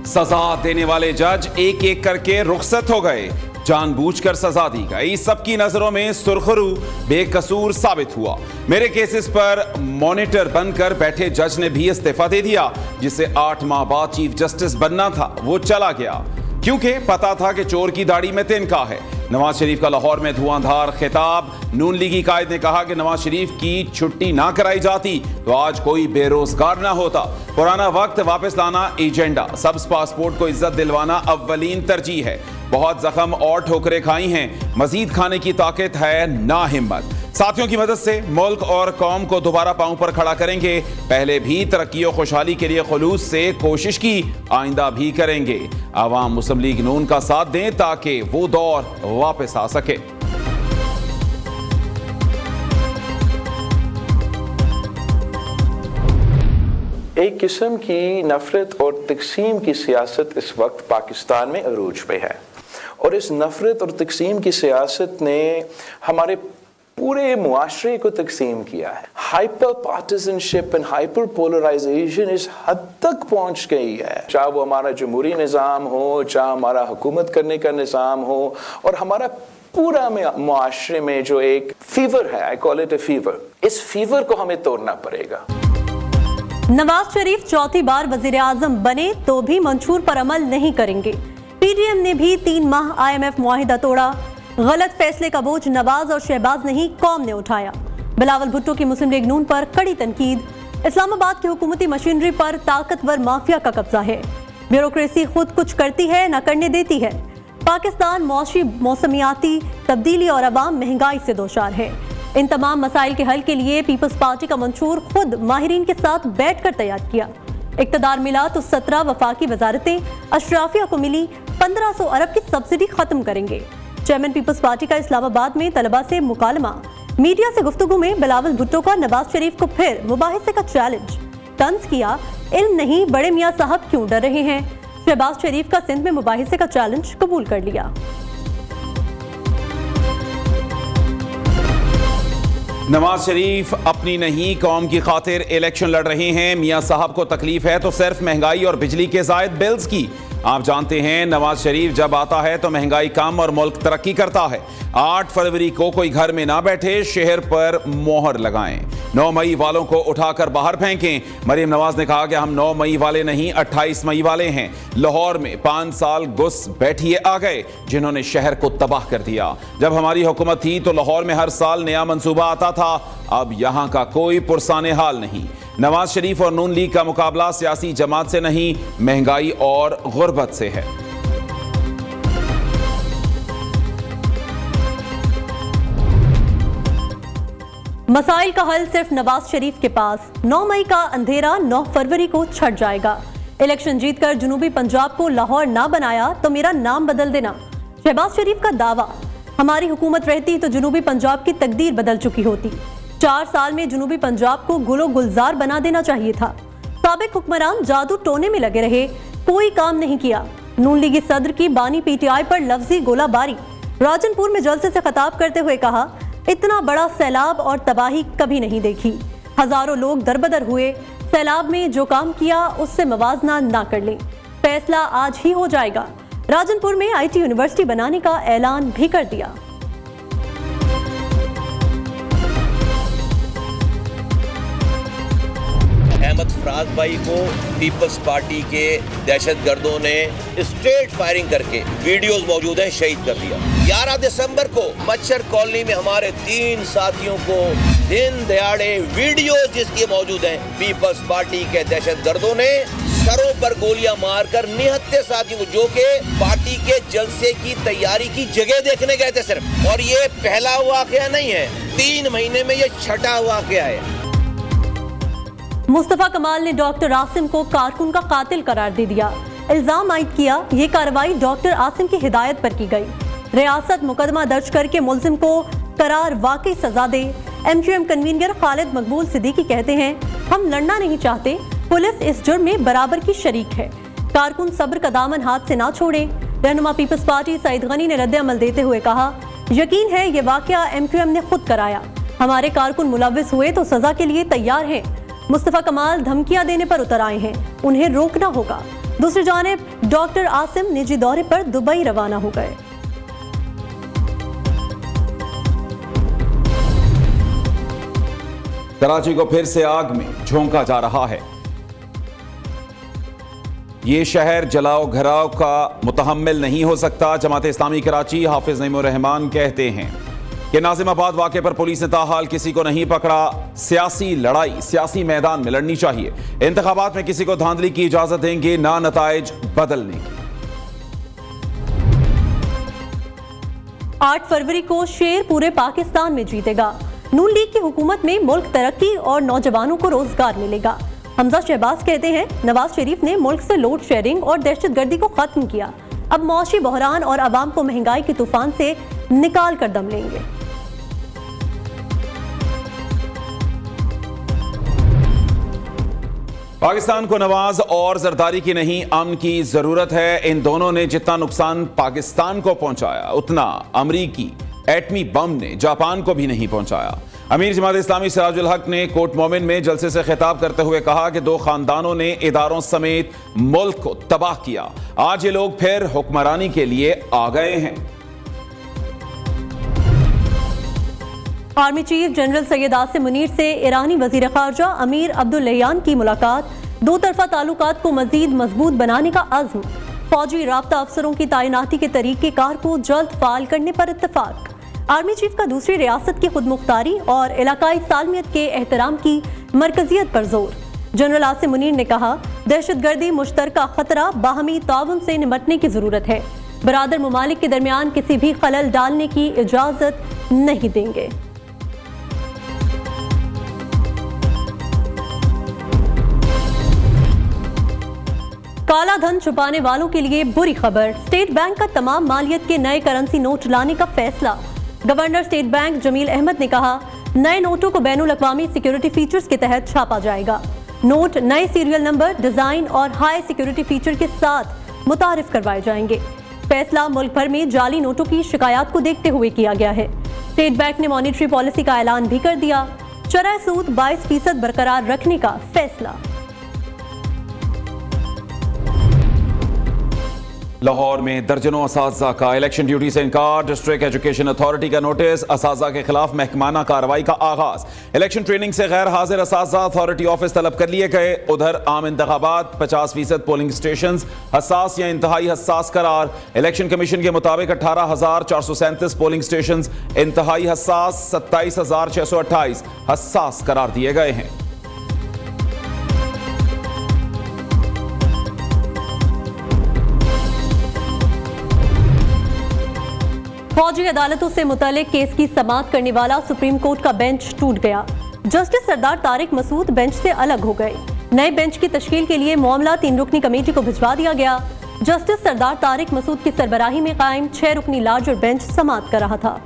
सजा देने वाले जज एक एक करके रुखसत हो गए। जानबूझकर सजा दी गई। सबकी नजरों में सुरखरू बेकसूर साबित हुआ। मेरे केसेस पर मॉनिटर बनकर बैठे जज ने भी इस्तीफा दे दिया। जिसे 8 माह बाद चीफ जस्टिस बनना था वो चला गया, क्योंकि पता था कि चोर की दाढ़ी में तिनका है। नवाज शरीफ का लाहौर में धुआंधार खिताब। नून लीगी कायद ने कहा कि नवाज शरीफ की छुट्टी ना कराई जाती तो आज कोई बेरोजगार ना होता। पुराना वक्त वापस लाना एजेंडा। सब्ज पासपोर्ट को इज्जत दिलवाना अव्वलीन तरजीह है। बहुत जख्म और ठोकरें खाई हैं, मजीद खाने की ताकत है ना हिम्मत। साथियों की मदद से मुल्क और कौम को दोबारा पांव पर खड़ा करेंगे। पहले भी तरक्की और खुशहाली के लिए खुलूस से कोशिश की, आइंदा भी करेंगे। आवाम मुस्लिम लीग नून का साथ दें ताकि वो दौर वापस आ सके। एक किस्म की नफरत और तकसीम की सियासत इस वक्त पाकिस्तान में अरूज पे है, और इस नफरत और तकसीम की सियासत ने हमारे पूरे मुआशरे को तकसीम किया है। हाइपर पार्टिजनशिप एंड हाइपर पोलराइजेशन इस हद तक पहुंच गई है, चाहे वो हमारा जमहूरी निज़ाम हो, चाहे हमारा हुकूमत करने का निज़ाम हो, और हमारा पूरा मुआशरे में जो एक फीवर है, I call it a fever, इस फीवर को हमें तोड़ना पड़ेगा। नवाज शरीफ चौथी बार वजीर आजम बने तो भी मंशूर पर अमल नहीं करेंगे। पीडीएम ने भी 3 माह IMF मुआहिदा तोड़ा। गलत फैसले का बोझ नवाज और शहबाज नहीं कौम ने उठाया। बिलावल भुट्टो की मुस्लिम लीग नून पर कड़ी तनकीद। इस्लामाबाद की हुकूमती मशीनरी पर ताकतवर माफिया का कब्जा है। ब्यूरोक्रेसी खुद कुछ करती है न करने देती है। पाकिस्तान मौशी मौसमियाती तब्दीली और अवाम महंगाई से दोचार है। इन तमाम मसाइल के हल के लिए पीपल्स पार्टी का मंशूर खुद माहिरीन के साथ बैठकर तैयार किया। इक्तदार मिला तो 17 वफाकी वजारतें अशराफिया को मिली 1500 अरब की सब्सिडी खत्म करेंगे। चेयरमैन पीपल्स पार्टी का इस्लामाबाद में तलबा से मुकालमा। मीडिया से गुफ्तगू में बिलावल भुट्टो का नवाज शरीफ को फिर मुबाहिसे का चैलेंज। तंज किया, इल्म नहीं बड़े मियां साहब क्यों डर रहे हैं। शहबाज शरीफ का सिंध में मुबाहिसे का चैलेंज कबूल कर लिया। नवाज शरीफ अपनी नहीं कौम की खातिर इलेक्शन लड़ रहे हैं। मियां साहब को तकलीफ है तो सिर्फ महंगाई और बिजली के जायद बिल्स की। आप जानते हैं नवाज शरीफ जब आता है तो महंगाई कम और मुल्क तरक्की करता है। 8 फरवरी को कोई घर में ना बैठे, शहर पर मोहर लगाएं। 9 मई वालों को उठाकर बाहर फेंकें। मरीम नवाज ने कहा कि हम 9 मई वाले नहीं 28 मई वाले हैं। लाहौर में 5 साल घुस बैठिए आ गए जिन्होंने शहर को तबाह कर दिया। जब हमारी हुकूमत थी तो लाहौर में हर साल नया मंसूबा आता था। अब यहां का कोई पुरसाने हाल नहीं। नवाज शरीफ और नून लीग का मुकाबला सियासी जमात से नहीं, महंगाई और गुर्बत से है। मसाइल का हल सिर्फ नवाज शरीफ के पास। 9 मई का अंधेरा 9 फरवरी को छट जाएगा। इलेक्शन जीतकर जनूबी पंजाब को लाहौर ना बनाया तो मेरा नाम बदल देना। शहबाज शरीफ का दावा, हमारी हुकूमत रहती तो जनूबी पंजाब की तकदीर बदल चुकी होती। 4 साल में जनूबी पंजाब को गुलो गुलजार बना देना चाहिए था। साबिक हुक्मरान जादू टोने में लगे रहे, कोई काम नहीं किया। नून लीगी सदर की बानी PTI पर लफ्जी गोलाबारी। राजनपुर में जलसे से खिताब करते हुए कहा, इतना बड़ा सैलाब और तबाही कभी नहीं देखी। हजारों लोग दरबदर हुए। सैलाब में जो काम किया उससे मवाजना ना कर ले। फैसला आज ही हो जाएगा। राजनपुर में IT यूनिवर्सिटी बनाने का ऐलान भी कर दिया। अहमद फराज भाई को पीपल्स पार्टी के दहशतगर्दों ने स्ट्रेट फायरिंग करके वीडियोस मौजूद हैं, शहीद कर दिया। 11 दिसंबर को मच्छर कॉलोनी में हमारे 3 साथियों को दिन दहाड़े वीडियो जिसके मौजूद हैं, पीपल्स पार्टी के दहशतगर्दों ने सरों पर गोलियां मारकर निहत्थे साथियों को, जो के पार्टी के जलसे की तैयारी की जगह देखने गए थे सिर्फ। और ये पहला वाकया नहीं है, 3 महीने में ये छठा वाकया है। मुस्तफा कमाल ने डॉक्टर आसिम को कारकुन का कातिल करार दे दिया। इल्जाम आयद किया, ये कार्रवाई डॉक्टर आसिम की हिदायत पर की गई। रियासत मुकदमा दर्ज करके मुलजिम को करार वाकई सजा दे। MQM कन्वीनर खालिद मकबूल सिद्दीकी कहते हैं, हम लड़ना नहीं चाहते, पुलिस इस जुर्म में बराबर की शरीक है। कारकुन सब्र का दामन हाथ से ना छोड़े। रहनुमा पीपल्स पार्टी सईद गनी ने रद्द अमल देते हुए कहा, यकीन है ये वाकया MQM ने खुद कराया। हमारे कारकुन मुलविस हुए तो सजा के लिए तैयार हैं। मुस्तफा कमाल धमकियां देने पर उतर आए हैं, उन्हें रोकना होगा। दूसरी जानिब डॉक्टर आसिम निजी दौरे पर दुबई रवाना हो गए। कराची को फिर से आग में झोंका जा रहा है। ये शहर जलाओ घराव का मुतहम्मिल नहीं हो सकता। जमात इस्लामी कराची हाफिज नईमुर रहमान कहते हैं कि नाजिमाबाद वाक़े पर पुलिस ने ताहाल किसी को नहीं पकड़ा। सियासी लड़ाई सियासी मैदान में लड़नी चाहिए। इंतखाबात में किसी को धांधली की इजाजत देंगे ना नताइज बदलने की। 8 फरवरी को शेर पूरे पाकिस्तान में जीतेगा। नून लीग की हुकूमत में मुल्क तरक्की और नौजवानों को रोजगार मिलेगा। हमजा शहबाज कहते हैं नवाज शरीफ ने मुल्क से लोड शेयरिंग और दहशतगर्दी को खत्म किया। अब मौशी बहरान और आवाम को महंगाई के तूफान से निकाल कर दम लेंगे। पाकिस्तान को नवाज और जरदारी की नहीं अमन की जरूरत है। इन दोनों ने जितना नुकसान पाकिस्तान को पहुंचाया उतना अमरीकी एटमी बम ने जापान को भी नहीं पहुंचाया। अमीर जमात इस्लामी सिराजुल हक ने कोट मोमिन में जलसे से खिताब करते हुए कहा कि 2 खानदानों ने इदारों समेत मुल्क को तबाह किया। आज ये लोग फिर हुक्मरानी के लिए आ गए हैं। Army chief general Syed Asim Munir से ईरानी वजीर खारजा अमीर अब्दुल्लयान की मुलाकात। 2 तरफा ताल्लुकात को मजीद मजबूत बनाने का अज़्म। फौजी राब्ता अफसरों की तैनाती के तरीक़ेकार को जल्द फाल करने पर इत्तफाक। आर्मी चीफ का दूसरी रियासत की खुदमुख्तारी और इलाकाई सालमियत के एहतराम की मरकजियत पर जोर। जनरल आसिम मुनीर ने कहा दहशतगर्दी मुश्तरका खतरा बाहमी ताउन से निमटने की जरूरत है। बरादर मुमालिक के दरमियान किसी भी खलल डालने की इजाजत नहीं देंगे। काला धन छुपाने वालों के लिए बुरी खबर। स्टेट बैंक का तमाम मालियत के नए करेंसी नोट लाने का फैसला। Governor state bank Jameel Ahmed ने कहा नए नोटों को बैनुल अक़वामी सिक्योरिटी फीचर्स के तहत छापा जाएगा। नोट नए सीरियल नंबर, डिजाइन और हाई सिक्योरिटी फीचर के साथ मुतारिफ करवाए जाएंगे। फैसला मुल्क भर में जाली नोटों की शिकायत को देखते हुए किया गया है। स्टेट बैंक ने मॉनिटरी पॉलिसी का ऐलान भी कर दिया। चरह सूद 22% बरकरार रखने का फैसला। लाहौर में दर्जनों असातिज़ा का इलेक्शन ड्यूटी से इनकार। डिस्ट्रिक्ट एजुकेशन अथॉरिटी का नोटिस। असातिज़ा के खिलाफ महकमाना कार्रवाई का आगाज। इलेक्शन ट्रेनिंग से गैर हाजिर असातिज़ा अथॉरिटी ऑफिस तलब कर लिए गए। उधर आम इंतखाबात 50% पोलिंग स्टेशन हसास या इंतहाई हसास करार। इलेक्शन कमीशन के मुताबिक 18,437 पोलिंग स्टेशन इंतहाई हसास, 27,628 हसास करार दिए गए हैं। फौजी अदालतों से मुतल्लिक केस की समाअत करने वाला सुप्रीम कोर्ट का बेंच टूट गया। जस्टिस सरदार तारिक मसूद बेंच से अलग हो गए। नए बेंच की तश्कील के लिए मामला 3 रुकनी कमेटी को भिजवा दिया गया। जस्टिस सरदार तारिक मसूद की सरबराही में कायम 6 रुकनी लार्जर बेंच समाअत कर रहा था।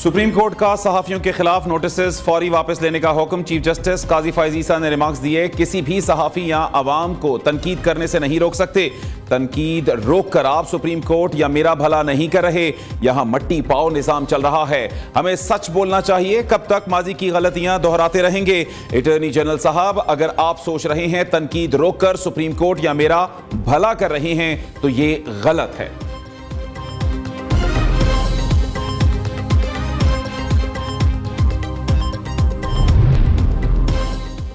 सुप्रीम कोर्ट का सहाफियों के खिलाफ नोटिस फौरी वापस लेने का हुक्म। चीफ जस्टिस काजी फैज ईसा ने रिमार्क्स दिए किसी भी सहाफी या आवाम को तनकीद करने से नहीं रोक सकते। तनकीद रोक कर आप सुप्रीम कोर्ट या मेरा भला नहीं कर रहे। यहां मट्टी पाओ निजाम चल रहा है। हमें सच बोलना चाहिए। कब तक माजी की गलतियां दोहराते रहेंगे। अटॉर्नी जनरल साहब, अगर आप सोच रहे हैं तनकीद रोक कर सुप्रीम कोर्ट या मेरा भला कर रहे हैं तो ये गलत है।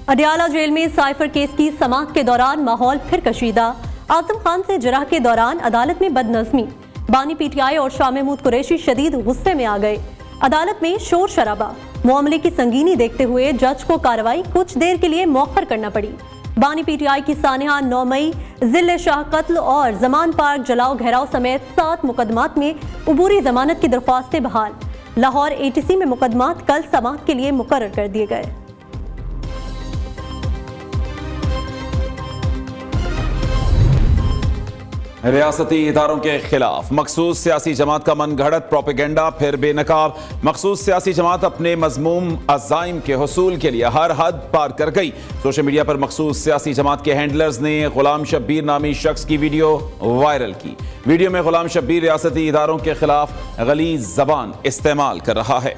अडियाला जेल में साइफर केस की समाअत के दौरान माहौल फिर कशीदा। आजम खान से जराह के दौरान अदालत में बदनज़मी। बानी पीटीआई और शाह महमूद कुरैशी शदीद गुस्से में आ गए। अदालत में शोर शराबा। मामले की संगीनी देखते हुए जज को कार्रवाई कुछ देर के लिए मौखर करना पड़ी। बानी पीटीआई की सानिहा 9 मई जिले शाह कत्ल और जमान पार्क जलाओ घेराव समेत 7 मुकदमात में उबूरी जमानत की दरख्वास्तें बहाल। लाहौर एटीसी में मुकदमात कल समाअत के लिए मुकर्रर कर दिए गए। रियासती इदारों के खिलाफ मखसूस सियासी जमात का मन घड़त प्रोपेगेंडा फिर बेनकाब। मखसूस सियासी जमात अपने मजमूम अज़ाइम के हुसूल के लिए हर हद पार कर गई। सोशल मीडिया पर मखसूस सियासी जमात के हैंडलर्स ने गुलाम शब्बीर नामी शख्स की वीडियो वायरल की। वीडियो में गुलाम शब्बीर रियासती इदारों के खिलाफ गलीज जबान इस्तेमाल कर रहा है।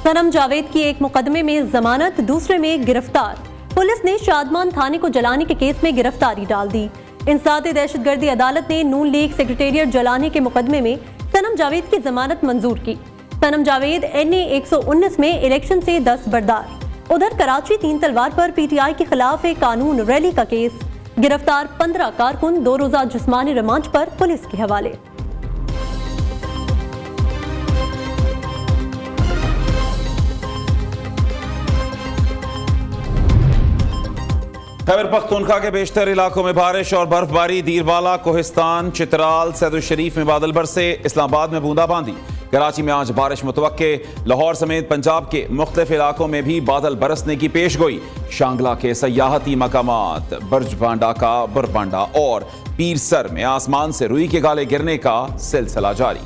सनम जावेद की एक मुकदमे में जमानत, दूसरे में गिरफ्तार। पुलिस ने शादमान थाने को जलाने के केस में गिरफ्तारी डाल दी। इंसदाद दहशतगर्दी अदालत ने नून लीग सेक्रेटेरिएट जलाने के मुकदमे में सनम जावेद की जमानत मंजूर की। सनम जावेद NA 119 में इलेक्शन से दस्तबरदार। उधर कराची 3 तलवार पर PTI के खिलाफ एक कानून रैली का केस। गिरफ्तार 15 कारकुन 2 रोजा जिस्मानी रिमांड पर पुलिस के हवाले। खैबर पख्तूनख्वा के बेशतर इलाकों में बारिश और बर्फबारी। दीरवाला, कोहिस्तान, चित्राल, सैदुल शरीफ में बादल बरसे। इस्लामाबाद में बूंदाबांदी। कराची में आज बारिश मुतवक्के। लाहौर समेत पंजाब के मुख्तलिफ इलाकों में भी बादल बरसने की पेशगोई। शांगला के सयाहती मकामात बर्जबांडा का बुरबांडा और पीरसर में आसमान से रुई के गाले गिरने का सिलसिला जारी।